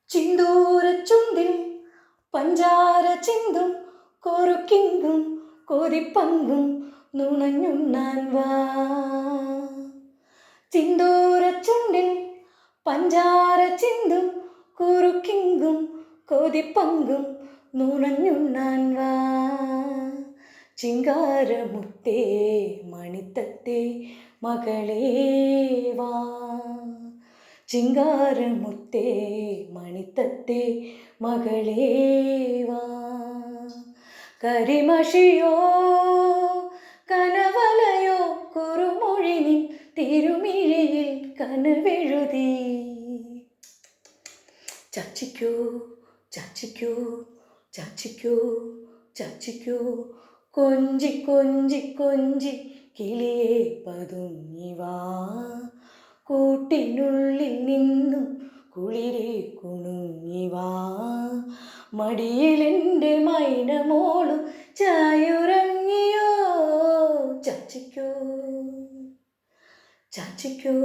ചിന്തൂരച്ചുണ്ടിൽ പഞ്ചാര ചിന്തും കൊറുക്കിങ്കും കൊതിപ്പങ്കും നുണഞ്ഞുണ്ണാൻ വാ. ചിന്തൂരച്ചുണ്ടിൽ പഞ്ചാര ചിന്തും കുറുക്കിങ്കും കൊതിപ്പങ്കും നുണഞ്ഞുണ്ണാൻ വാ. ചിങ്കാരമുത്തേ മണിത്തത്തേ മകളേ വാ. ചിങ്കാരമുത്തേ മണിത്തത്തേ മകളേ വാ. കരിമഷിയോ കനവലയോ കുറുമൊഴി നിൻ തിരുമിഴിയിൽ കനവെഴുതി. ചാച്ചിക്കോ ചാച്ചിക്കോ ചാച്ചിക്കോ ചാച്ചിക്കോ കൊഞ്ചി കൊഞ്ചി കൊഞ്ചി കിളിയെ പതുങ്ങിവാ. കൂട്ടിനുള്ളിൽ നിന്നും കുളിരെ കുണുങ്ങിവാ. മടിയിലെൻ്റെ മൈനമോളും ചായുറങ്ങിയോ. ചാച്ചിക്കോ ചാച്ചിക്കോ